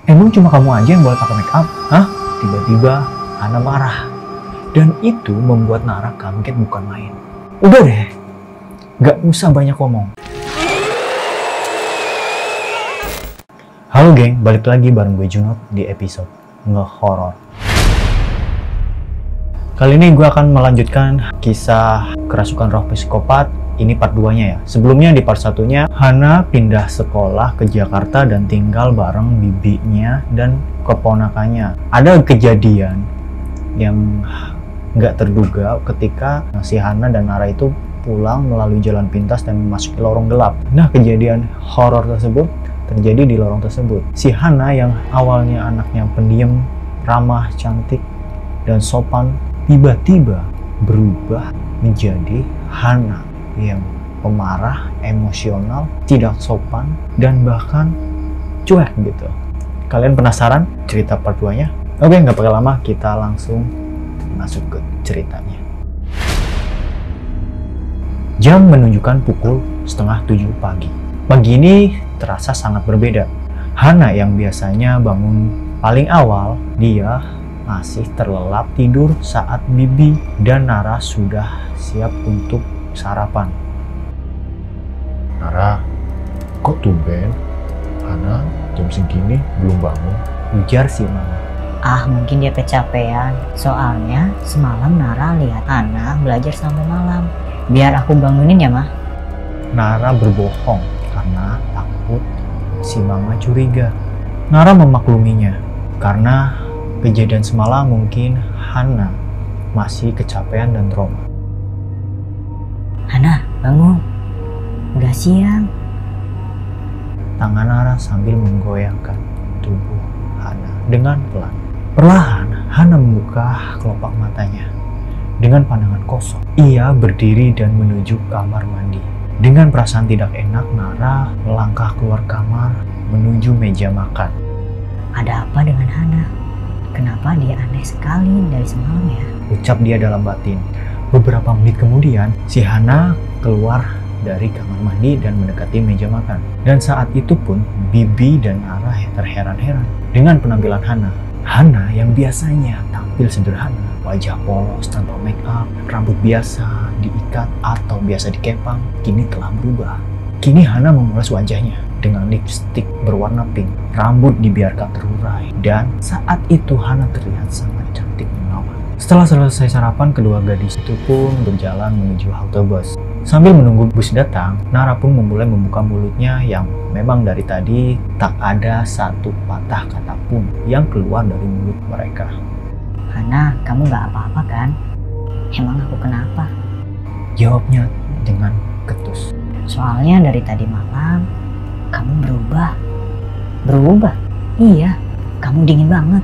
Emang cuma kamu aja yang boleh pakai make up? Hah? Tiba-tiba Hana marah. Dan itu membuat Nara kaget bukan main. Udah deh, gak usah banyak ngomong. Halo geng, balik lagi bareng gue Junot di episode nge-horror. Kali ini gue akan melanjutkan kisah kerasukan roh psikopat. Ini part 2-nya ya. Sebelumnya di part 1-nya, Hana pindah sekolah ke Jakarta dan tinggal bareng bibinya dan keponakannya. Ada kejadian yang nggak terduga ketika si Hana dan Nara itu pulang melalui jalan pintas dan memasuki lorong gelap. Nah, kejadian horor tersebut terjadi di lorong tersebut. Si Hana yang awalnya anaknya pendiam, ramah, cantik, dan sopan, tiba-tiba berubah menjadi Hana yang pemarah, emosional, tidak sopan, dan bahkan cuek gitu. Kalian penasaran cerita part 2-nya? Oke, nggak pakai lama, kita langsung masuk ke ceritanya. Jam menunjukkan pukul 6:30 pagi. Pagi ini terasa sangat berbeda. Hana yang biasanya bangun paling awal, dia masih terlelap tidur saat Bibi dan Nara sudah siap untuk sarapan. Nara, kok tumben? Hana jam segini belum bangun? Ujar si Mama. Mungkin dia kecapean. Soalnya semalam Nara lihat Hana belajar sampai malam. Biar aku bangunin ya, Ma. Nara berbohong karena takut si Mama curiga. Nara memakluminya karena kejadian semalam mungkin Hana masih kecapean dan trauma. Hana, bangun. Udah siang. Tangan Nara sambil menggoyangkan tubuh Hana dengan pelan. Perlahan, Hana membuka kelopak matanya. Dengan pandangan kosong, ia berdiri dan menuju kamar mandi. Dengan perasaan tidak enak, Nara melangkah keluar kamar menuju meja makan. Ada apa dengan Hana? Kenapa dia aneh sekali dari semalam ya? Ucap dia dalam batin. Beberapa menit kemudian, si Hana keluar dari kamar mandi dan mendekati meja makan. Dan saat itu pun, Bibi dan Nara terheran-heran dengan penampilan Hana. Hana yang biasanya tampil sederhana, wajah polos tanpa make up, rambut biasa diikat atau biasa dikepang, kini telah berubah. Kini Hana memulas wajahnya dengan lipstik berwarna pink, rambut dibiarkan terurai, dan saat itu Hana terlihat sangat cantik menawan. Setelah selesai sarapan, kedua gadis itu pun berjalan menuju halte bus. Sambil menunggu bus datang, Nara pun memulai membuka mulutnya yang memang dari tadi tak ada satu patah kata pun yang keluar dari mulut mereka. Hana, kamu gak apa-apa kan? Emang aku kenapa? Jawabnya dengan ketus. Soalnya dari tadi malam, kamu berubah. Berubah? Iya, kamu dingin banget.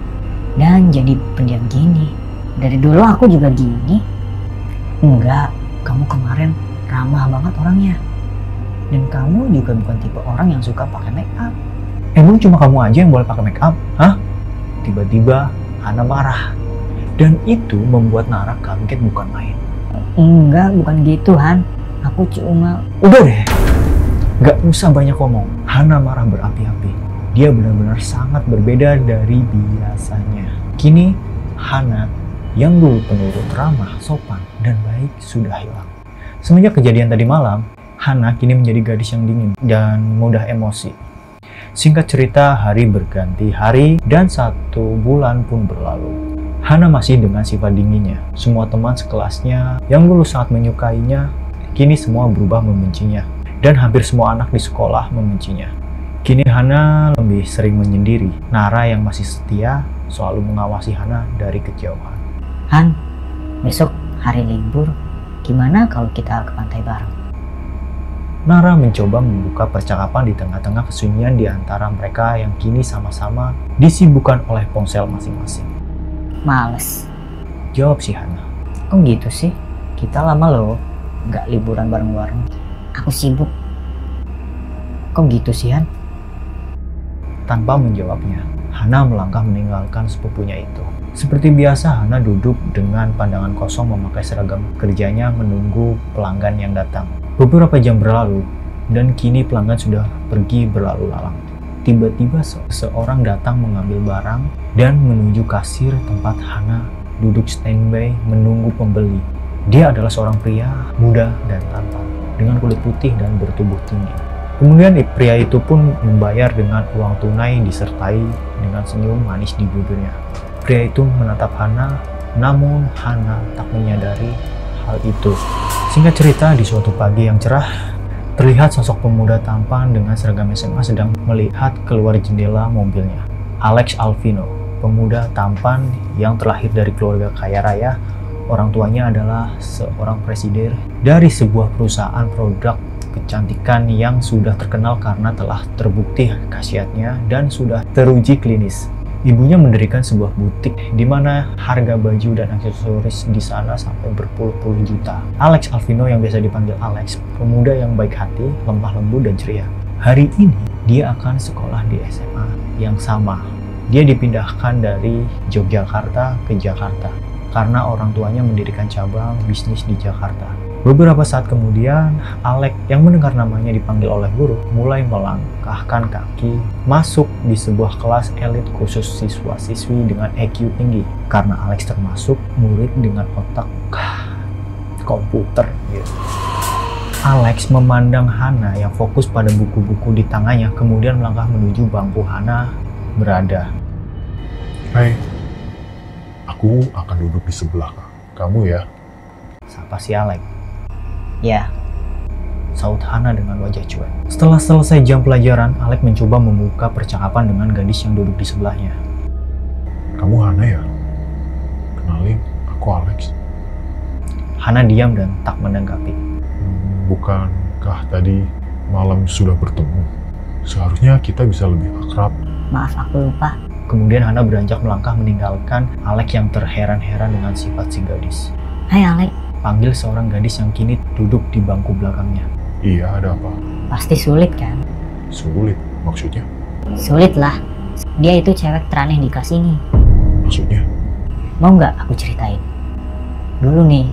Dan jadi pendiam gini. Dari dulu aku juga gini. Enggak, kamu kemarin ramah banget orangnya. Dan kamu juga bukan tipe orang yang suka pakai make up. Emang cuma kamu aja yang boleh pakai make up? Hah? Tiba-tiba Hana marah. Dan itu membuat Nara kaget bukan main. Enggak, bukan gitu, Han. Aku cuma... Udah deh, gak usah banyak ngomong. Hana marah berapi-api. Dia benar-benar sangat berbeda dari biasanya. Kini Hana yang dulu penurut, ramah, sopan, dan baik sudah hilang. Semenjak kejadian tadi malam, Hana kini menjadi gadis yang dingin dan mudah emosi. Singkat cerita, hari berganti hari dan 1 bulan pun berlalu. Hana masih dengan sifat dinginnya. Semua teman sekelasnya yang dulu sangat menyukainya, kini semua berubah membencinya. Dan hampir semua anak di sekolah membencinya. Kini Hana lebih sering menyendiri. Nara yang masih setia selalu mengawasi Hana dari kejauhan. Han, besok hari libur, gimana kalau kita ke pantai bareng? Nara mencoba membuka percakapan di tengah-tengah kesunyian di antara mereka yang kini sama-sama disibukkan oleh ponsel masing-masing. Males. Jawab si Hana. Kok gitu sih? Kita lama loh nggak liburan bareng-bareng. Aku sibuk. Kok gitu sih, Han? Tanpa menjawabnya, Hana melangkah meninggalkan sepupunya itu. Seperti biasa, Hana duduk dengan pandangan kosong memakai seragam kerjanya menunggu pelanggan yang datang. Beberapa jam berlalu, dan kini pelanggan sudah pergi berlalu lalang. tiba-tiba seseorang datang mengambil barang dan menuju kasir tempat Hana duduk standby menunggu pembeli. Dia adalah seorang pria muda dan tampan dengan kulit putih dan bertubuh tinggi. Kemudian pria itu pun membayar dengan uang tunai disertai dengan senyum manis di bibirnya. Pria itu menatap Hana, namun Hana tak menyadari hal itu. Singkat cerita, di suatu pagi yang cerah, terlihat sosok pemuda tampan dengan seragam SMA sedang melihat keluar jendela mobilnya. Alex Alvino, pemuda tampan yang terlahir dari keluarga kaya raya. Orang tuanya adalah seorang presiden dari sebuah perusahaan produk kecantikan yang sudah terkenal karena telah terbukti khasiatnya dan sudah teruji klinis. Ibunya mendirikan sebuah butik di mana harga baju dan aksesoris di sana sampai berpuluh-puluh juta. Alex Alvino, yang biasa dipanggil Alex, pemuda yang baik hati, lemah lembut dan ceria. Hari ini dia akan sekolah di SMA yang sama. Dia dipindahkan dari Yogyakarta ke Jakarta karena orang tuanya mendirikan cabang bisnis di Jakarta. Beberapa saat kemudian, Alex yang mendengar namanya dipanggil oleh guru mulai melangkahkan kaki masuk di sebuah kelas elit khusus siswa-siswi dengan EQ tinggi. Karena Alex termasuk murid dengan otak komputer. Alex memandang Hana yang fokus pada buku-buku di tangannya, kemudian melangkah menuju bangku Hana berada. Hai, aku akan duduk di sebelah kamu ya. Sapa si Alex. Ya, Saut Hana dengan wajah cuek. Setelah selesai jam pelajaran, Alex mencoba membuka percakapan dengan gadis yang duduk di sebelahnya. Kamu Hana ya? Kenalin, aku Alex. Hana diam dan tak menanggapi. Bukankah tadi malam sudah bertemu? Seharusnya kita bisa lebih akrab. maaf aku lupa. Kemudian Hana beranjak melangkah meninggalkan Alex yang terheran-heran dengan sifat si gadis. Hai Alex, Panggil seorang gadis yang kini duduk di bangku belakangnya. Iya, ada apa? pasti sulit kan? Sulit, maksudnya? Sulit lah. Dia itu cewek teraneh di kelas ini. Maksudnya? Mau nggak aku ceritain? Dulu nih,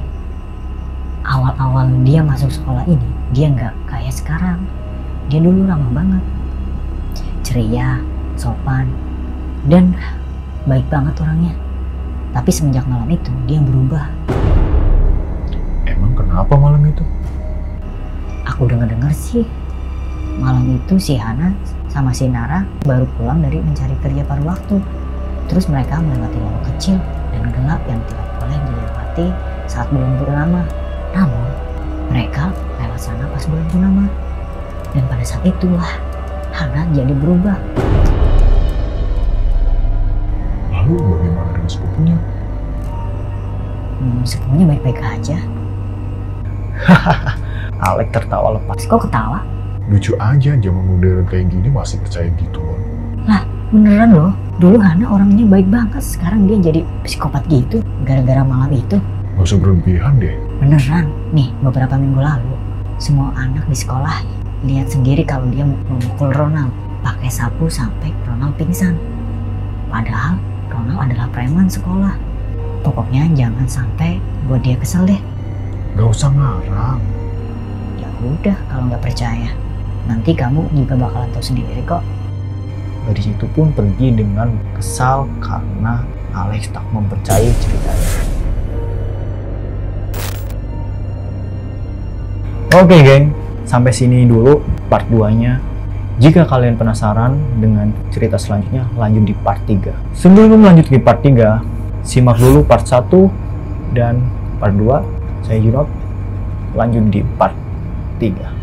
awal-awal dia masuk sekolah ini, dia nggak kayak sekarang. Dia dulu ramah banget, ceria, sopan, dan baik banget orangnya. Tapi semenjak malam itu, dia berubah. Emang kenapa malam itu? Aku dengar-dengar sih, malam itu si Hana sama si Nara baru pulang dari mencari kerja paruh waktu. Terus mereka melewati lorong kecil dan gelap yang tidak boleh dilewati saat bulan purnama. Namun, mereka lewat sana pas bulan purnama. Dan pada saat itulah, Hana jadi berubah. Lalu bagaimana dengan sepupunya? Semuanya baik-baik aja. Alex tertawa lepas. Kok ketawa? Lucu aja, zaman modern kayak gini masih percaya gitu. Lah, beneran loh. Dulu Hana orangnya baik banget, sekarang dia jadi psikopat gitu gara-gara malam itu. Gak usah berlebihan deh. Beneran, nih beberapa minggu lalu semua anak di sekolah lihat sendiri kalau dia memukul Ronald pakai sapu sampai Ronald pingsan. Padahal Ronald adalah preman sekolah. Pokoknya jangan sampai buat dia kesel deh. Gak usah ngarang. Ya udah, kalau nggak percaya, nanti kamu juga bakalan tahu sendiri kok. Gadis itu pun pergi dengan kesal karena Alex tak mempercayai ceritanya. Oke geng, sampai sini dulu part 2-nya. Jika kalian penasaran dengan cerita selanjutnya, lanjut di part 3. Sebelum lanjut di part 3, simak dulu part 1 dan part 2. Saya Junot, lanjut di part 3.